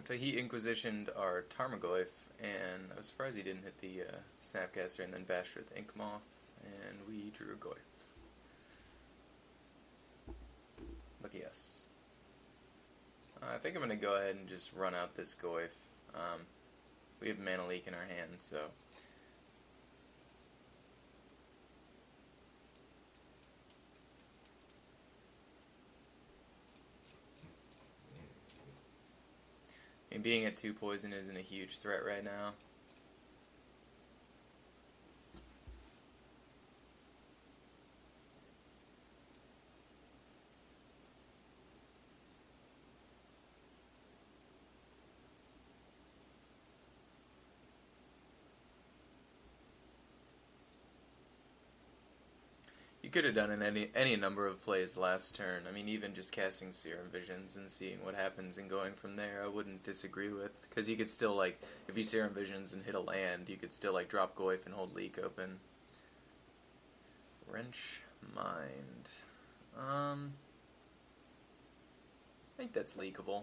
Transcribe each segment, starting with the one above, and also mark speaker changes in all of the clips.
Speaker 1: So he Inquisitioned our Tarmogoyf, and I was surprised he didn't hit the Snapcaster and then bashed with Ink Moth, and we drew a Goyf. Lucky us. I think I'm going to go ahead and just run out this Goyf. We have Mana Leak in our hand, so... I mean, being at 2 poison isn't a huge threat right now. You could have done in any number of plays last turn. I mean, even just casting Serum Visions and seeing what happens and going from there, I wouldn't disagree with. Because you could still, like, if you Serum Visions and hit a land, you could still, like, drop Goyf and hold Leak open. Wrench Mind. I think that's leakable.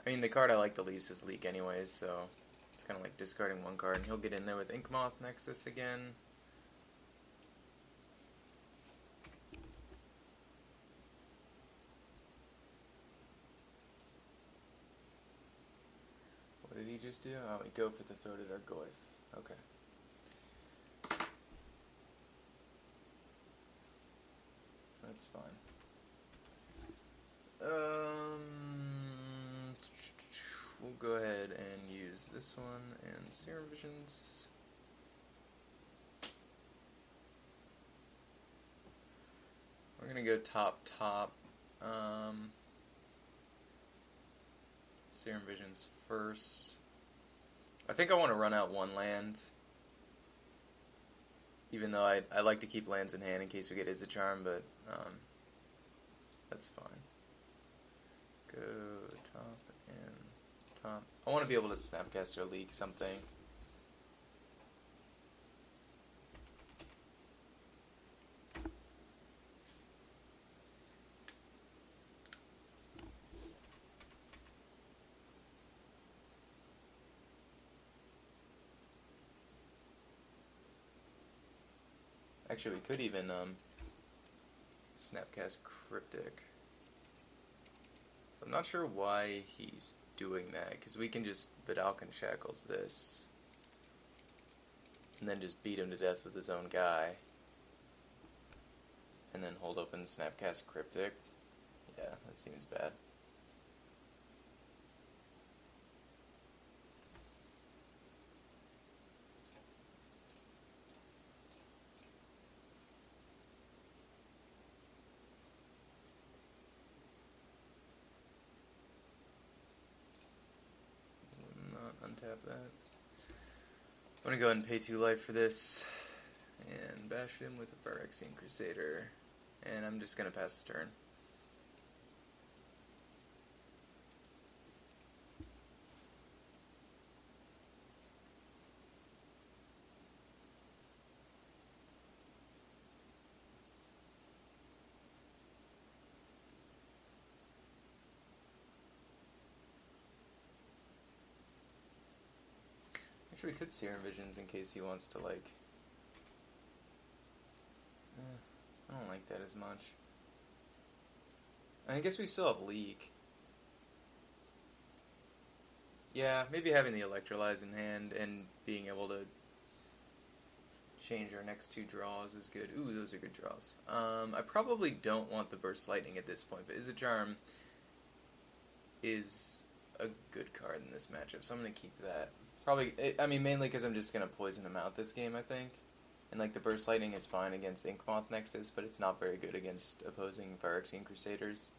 Speaker 1: I mean, the card I like the least is Leak anyways, so it's kind of like discarding one card, and he'll get in there with Ink Moth Nexus again. What did he just do? Oh, he go for the throat at our Goyf. Okay. That's fine. We'll go ahead and use this one and Serum Visions. We're gonna go top. Serum Visions first. I think I want to run out one land, even though I like to keep lands in hand in case we get Izzet-Charm, but that's fine. Go top and top. I want to be able to Snapcaster Leak something. Actually, we could even Snapcast Cryptic. So I'm not sure why he's doing that, because we can just Vidalcan Shackles this, and then just beat him to death with his own guy, and then hold open Snapcast Cryptic. Yeah, that seems bad. Untap that. I'm going to go ahead and pay 2 life for this and bash him with a Phyrexian Crusader, and I'm just going to pass the turn. Actually, we could Serum Visions in case he wants to, like... I don't like that as much. And I guess we still have Leak. Yeah, maybe having the Electrolyze in hand and being able to change our next 2 draws is good. Ooh, those are good draws. I probably don't want the Burst Lightning at this point, but Izzet-Charm is a good card in this matchup, so I'm going to keep that. Probably, I mean, mainly because I'm just going to poison him out this game, I think. And, like, the Burst Lightning is fine against Ink Moth Nexus, but it's not very good against opposing Phyrexian Crusaders.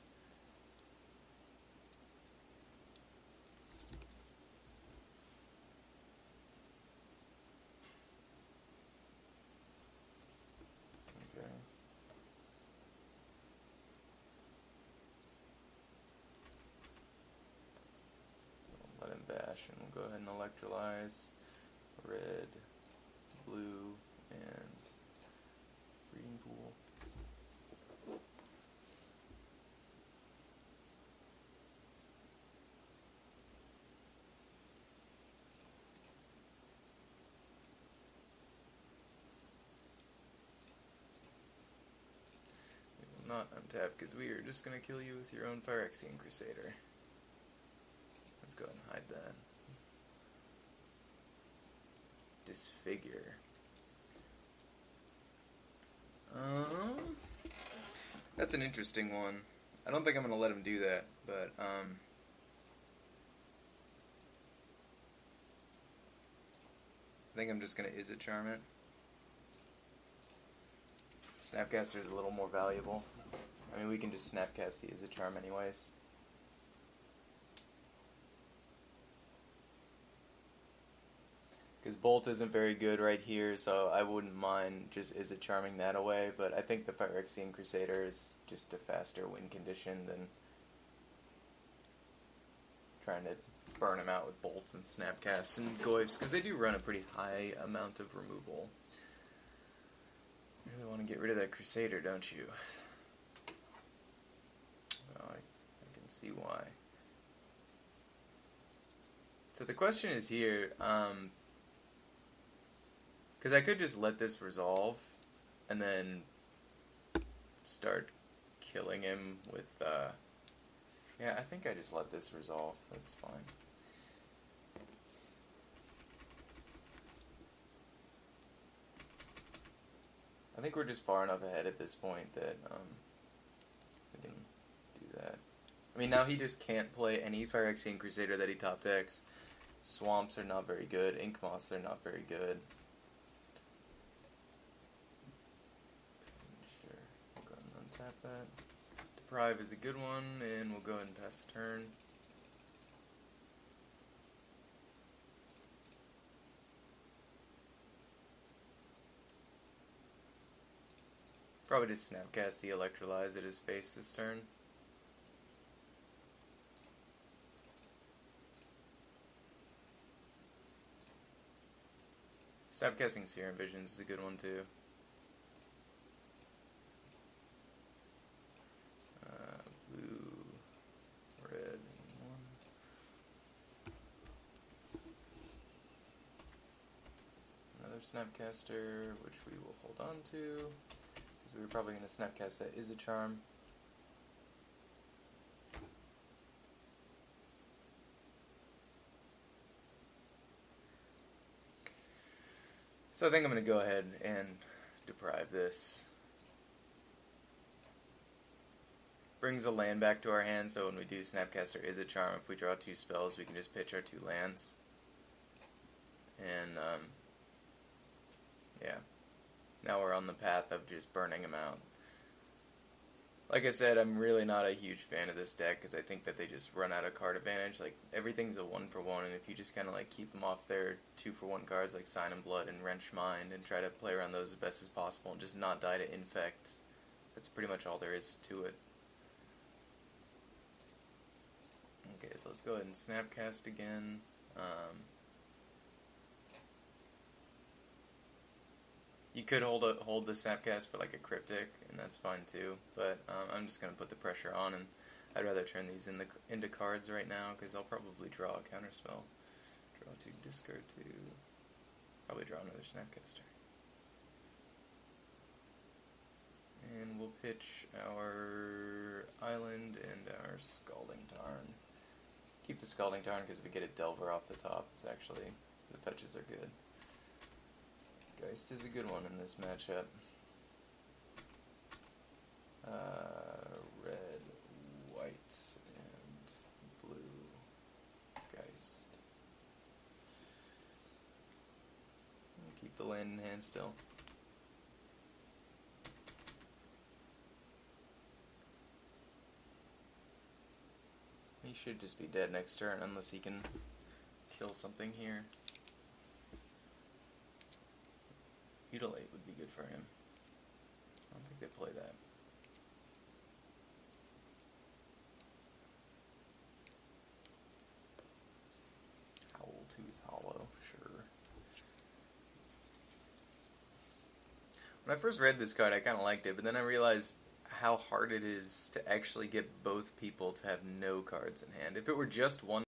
Speaker 1: Okay. Let him bash, and we'll go ahead and Electrolyze red, blue, and Breeding Pool. not untap, because we are just going to kill you with your own Phyrexian Crusader. Let's go ahead and hide that. Disfigure. That's an interesting one. I don't think I'm going to let him do that, but, I think I'm just going to Izzet Charm it. Snapcaster is a little more valuable. I mean, we can just Snapcast the Izzet Charm anyways. Because Bolt isn't very good right here, so I wouldn't mind just Izzet Charming that away, but I think the Phyrexian Crusader is just a faster win condition than trying to burn him out with bolts and snapcasts and goyfs, because they do run a pretty high amount of removal. You really want to get rid of that Crusader, don't you? Well, I can see why. So the question is here, because I could just let this resolve and then start killing him with, yeah, I think I just let this resolve. That's fine. I think we're just far enough ahead at this point that we can do that. I mean, now he just can't play any Phyrexian Crusader that he top decks. Swamps are not very good. Ink Moths are not very good. Sure, we'll go ahead and untap that. Deprive is a good one, and we'll go ahead and pass the turn. Probably just Snapcast the Electrolyze at his face this turn. Snapcasting Serum Visions is a good one too. Blue, red, and one. Another Snapcaster, which we will hold on to. So we're probably going to Snapcast that Izzet Charm. So I think I'm going to go ahead and deprive this. Brings a land back to our hand, so when we do Snapcast our Izzet Charm, if we draw 2 spells, we can just pitch our 2 lands. And, yeah. Now we're on the path of just burning him out. Like I said, I'm really not a huge fan of this deck because I think that they just run out of card advantage. Like, everything's a 1-for-1, and if you just kind of like keep them off their 2-for-1 cards like Sign and Blood and Wrench Mind and try to play around those as best as possible and just not die to Infect, that's pretty much all there is to it. Okay, so let's go ahead and Snapcast again. You could hold the Snapcast for like a Cryptic, and that's fine too, but I'm just going to put the pressure on, and I'd rather turn these into cards right now, because I'll probably draw a counterspell. Draw 2, discard 2, probably draw another Snapcaster. And we'll pitch our Island and our Scalding Tarn. Keep the Scalding Tarn because we get a Delver off the top. It's actually, the fetches are good. Geist is a good one in this matchup. Red, white, and blue. Geist. Keep the land in hand still. He should just be dead next turn unless he can kill something here. Mutilate would be good for him. I don't think they play that. Owltooth Hollow, sure. When I first read this card, I kind of liked it, but then I realized how hard it is to actually get both people to have no cards in hand. If it were just one